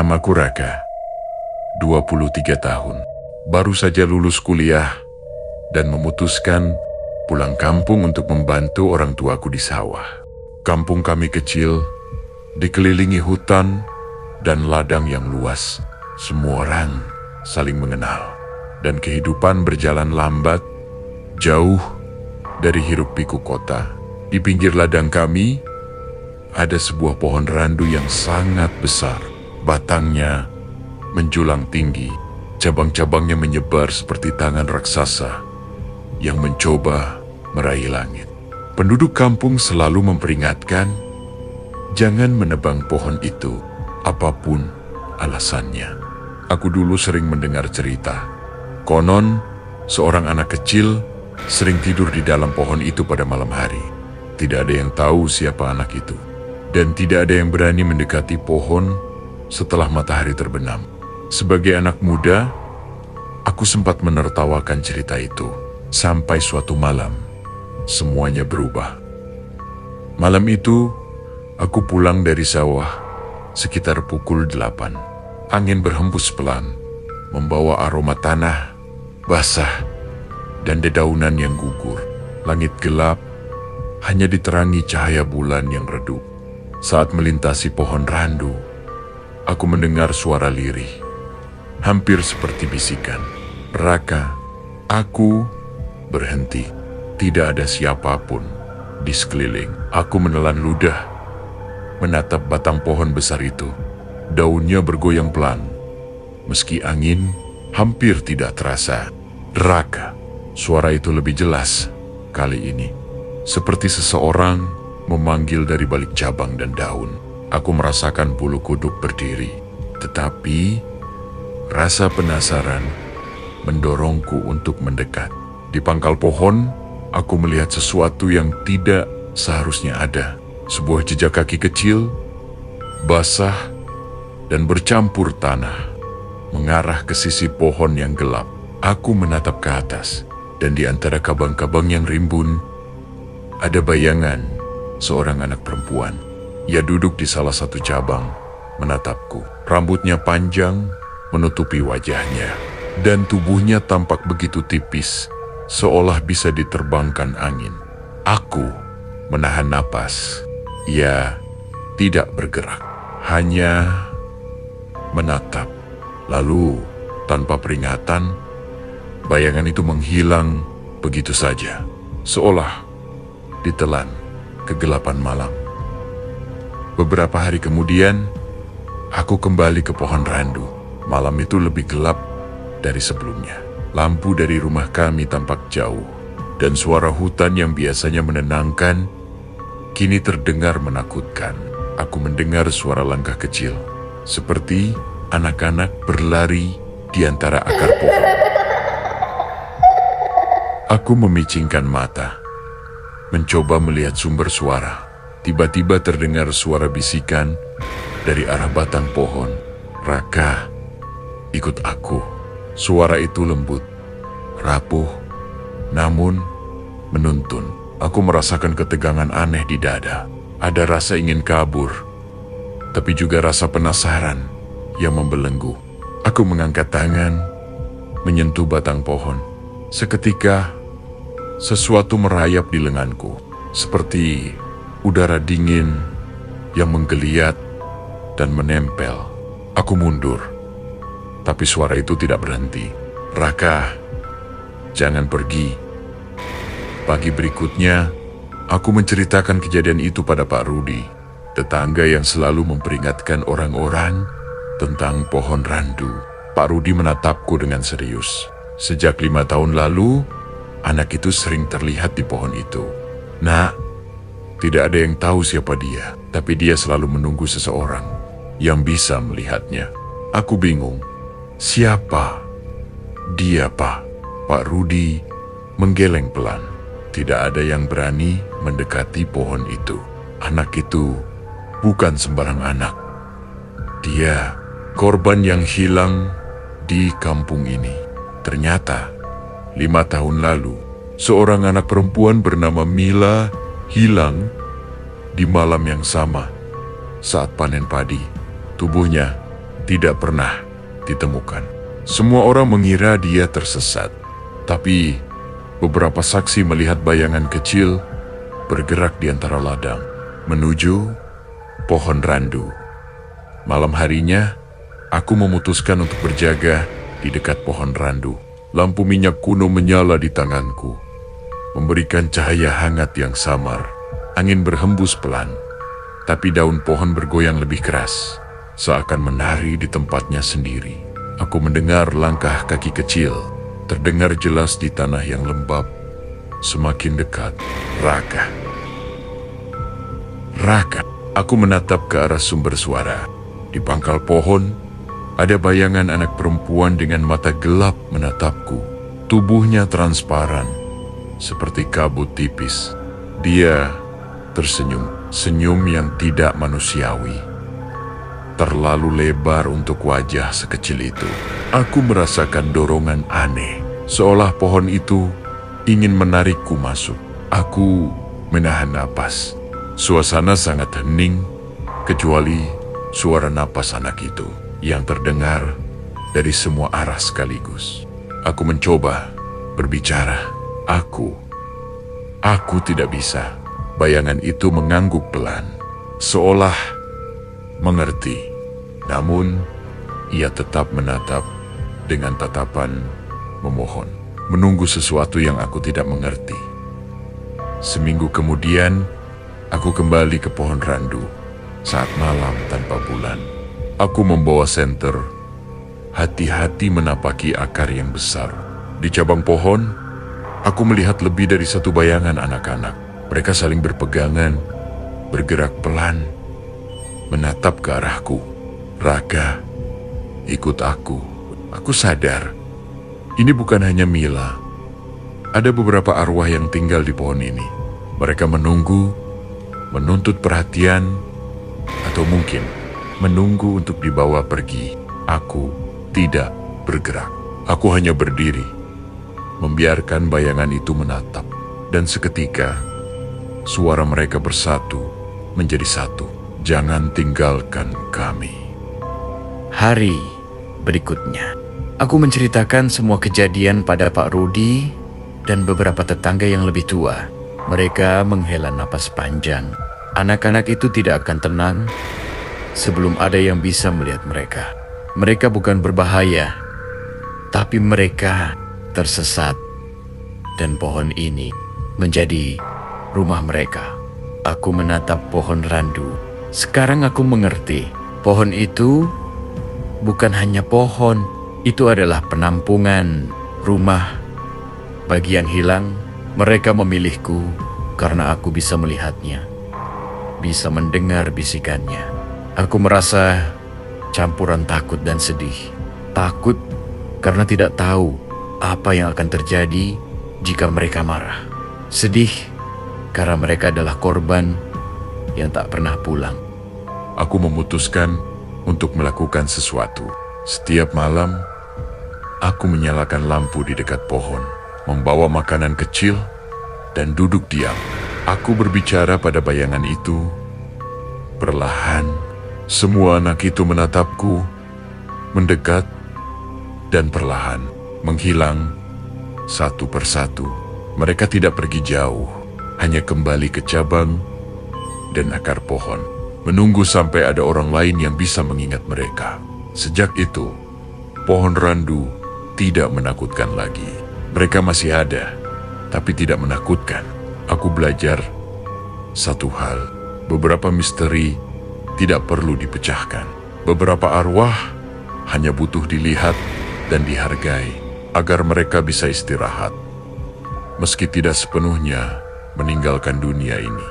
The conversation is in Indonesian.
Namaku Raka, 23 tahun. Baru saja lulus kuliah dan memutuskan pulang kampung untuk membantu orang tuaku di sawah. Kampung kami kecil, dikelilingi hutan dan ladang yang luas. Semua orang saling mengenal dan kehidupan berjalan lambat, jauh dari hiruk-pikuk kota. Di pinggir ladang kami ada sebuah pohon randu yang sangat besar. Batangnya menjulang tinggi, cabang-cabangnya menyebar seperti tangan raksasa yang mencoba meraih langit. Penduduk kampung selalu memperingatkan, jangan menebang pohon itu, apapun alasannya. Aku dulu sering mendengar cerita. Konon, seorang anak kecil sering tidur di dalam pohon itu pada malam hari. Tidak ada yang tahu siapa anak itu. Dan tidak ada yang berani mendekati pohon setelah matahari terbenam. Sebagai anak muda, aku sempat menertawakan cerita itu. Sampai suatu malam, semuanya berubah. Malam itu, aku pulang dari sawah sekitar pukul 8. Angin berhembus pelan, membawa aroma tanah, basah, dan dedaunan yang gugur. Langit gelap, hanya diterangi cahaya bulan yang redup. Saat melintasi pohon randu, aku mendengar suara lirih, hampir seperti bisikan. Raka, aku berhenti. Tidak ada siapapun di sekeliling. Aku menelan ludah, menatap batang pohon besar itu. Daunnya bergoyang pelan, meski angin hampir tidak terasa. Raka, suara itu lebih jelas kali ini. Seperti seseorang memanggil dari balik cabang dan daun. Aku merasakan bulu kuduk berdiri, tetapi rasa penasaran mendorongku untuk mendekat. Di pangkal pohon, aku melihat sesuatu yang tidak seharusnya ada. Sebuah jejak kaki kecil, basah dan bercampur tanah, mengarah ke sisi pohon yang gelap. Aku menatap ke atas, dan di antara kabang-kabang yang rimbun, ada bayangan seorang anak perempuan. Ia duduk di salah satu cabang, menatapku. Rambutnya panjang, menutupi wajahnya, dan tubuhnya tampak begitu tipis, seolah bisa diterbangkan angin. Aku menahan napas. Ia tidak bergerak, hanya menatap. Lalu, tanpa peringatan, bayangan itu menghilang begitu saja, seolah ditelan kegelapan malam. Beberapa hari kemudian, aku kembali ke pohon randu. Malam itu lebih gelap dari sebelumnya. Lampu dari rumah kami tampak jauh, dan suara hutan yang biasanya menenangkan kini terdengar menakutkan. Aku mendengar suara langkah kecil, seperti anak-anak berlari di antara akar pohon. Aku memicingkan mata, mencoba melihat sumber suara. Tiba-tiba terdengar suara bisikan dari arah batang pohon. Raka, ikut aku. Suara itu lembut, rapuh, namun menuntun. Aku merasakan ketegangan aneh di dada. Ada rasa ingin kabur, tapi juga rasa penasaran yang membelenggu. Aku mengangkat tangan, menyentuh batang pohon. Seketika, sesuatu merayap di lenganku, seperti udara dingin yang menggeliat dan menempel. Aku mundur, tapi suara itu tidak berhenti. Raka, jangan pergi. Pagi berikutnya, aku menceritakan kejadian itu pada Pak Rudi, tetangga yang selalu memperingatkan orang-orang tentang pohon randu. Pak Rudi menatapku dengan serius. Sejak 5 tahun lalu, anak itu sering terlihat di pohon itu. Nak, tidak ada yang tahu siapa dia, tapi dia selalu menunggu seseorang yang bisa melihatnya. Aku bingung. Siapa dia, Pak? Pak Rudi menggeleng pelan. Tidak ada yang berani mendekati pohon itu. Anak itu bukan sembarang anak. Dia korban yang hilang di kampung ini. Ternyata 5 tahun lalu, seorang anak perempuan bernama Mila hilang di malam yang sama saat panen padi. Tubuhnya tidak pernah ditemukan. Semua orang mengira dia tersesat, tapi beberapa saksi melihat bayangan kecil bergerak di antara ladang menuju pohon randu. Malam harinya, aku memutuskan untuk berjaga di dekat pohon randu. Lampu minyak kuno menyala di tanganku, memberikan cahaya hangat yang samar. Angin berhembus pelan, tapi daun pohon bergoyang lebih keras, seakan menari di tempatnya sendiri. Aku mendengar langkah kaki kecil, terdengar jelas di tanah yang lembab. Semakin dekat, Raka. Raka. Aku menatap ke arah sumber suara. Di pangkal pohon, ada bayangan anak perempuan dengan mata gelap menatapku. Tubuhnya transparan, seperti kabut tipis. Dia tersenyum, senyum yang tidak manusiawi. Terlalu lebar untuk wajah sekecil itu. Aku merasakan dorongan aneh, seolah pohon itu ingin menarikku masuk. Aku menahan napas. Suasana sangat hening, kecuali suara napas anak itu yang terdengar dari semua arah sekaligus. Aku mencoba berbicara. Aku tidak bisa. Bayangan itu mengangguk pelan, seolah mengerti. Namun, ia tetap menatap dengan tatapan memohon, menunggu sesuatu yang aku tidak mengerti. Seminggu kemudian, aku kembali ke pohon randu saat malam tanpa bulan. Aku membawa senter, hati-hati menapaki akar yang besar. Di cabang pohon, aku melihat lebih dari satu bayangan anak-anak. Mereka saling berpegangan, bergerak pelan, menatap ke arahku. Raka, ikut aku. Aku sadar, ini bukan hanya Mila. Ada beberapa arwah yang tinggal di pohon ini. Mereka menunggu, menuntut perhatian, atau mungkin menunggu untuk dibawa pergi. Aku tidak bergerak. Aku hanya berdiri, membiarkan bayangan itu menatap. Dan seketika, suara mereka bersatu menjadi satu. Jangan tinggalkan kami. Hari berikutnya, aku menceritakan semua kejadian pada Pak Rudi dan beberapa tetangga yang lebih tua. Mereka menghela napas panjang. Anak-anak itu tidak akan tenang sebelum ada yang bisa melihat mereka. Mereka bukan berbahaya, tapi mereka tersesat. Dan pohon ini menjadi rumah mereka. Aku menatap pohon randu. Sekarang aku mengerti, pohon itu bukan hanya pohon. Itu adalah penampungan, rumah. Bagi yang hilang, mereka memilihku karena aku bisa melihatnya, bisa mendengar bisikannya. Aku merasa campuran takut dan sedih. Takut karena tidak tahu apa yang akan terjadi jika mereka marah. Sedih karena mereka adalah korban yang tak pernah pulang. Aku memutuskan untuk melakukan sesuatu. Setiap malam, aku menyalakan lampu di dekat pohon, membawa makanan kecil, dan duduk diam. Aku berbicara pada bayangan itu. Perlahan, semua anak itu menatapku, mendekat, dan perlahan menghilang satu persatu. Mereka tidak pergi jauh, hanya kembali ke cabang dan akar pohon, menunggu sampai ada orang lain yang bisa mengingat mereka. Sejak itu, pohon randu tidak menakutkan lagi. Mereka masih ada, tapi tidak menakutkan. Aku belajar satu hal, beberapa misteri tidak perlu dipecahkan. Beberapa arwah hanya butuh dilihat dan dihargai agar mereka bisa istirahat, meski tidak sepenuhnya meninggalkan dunia ini.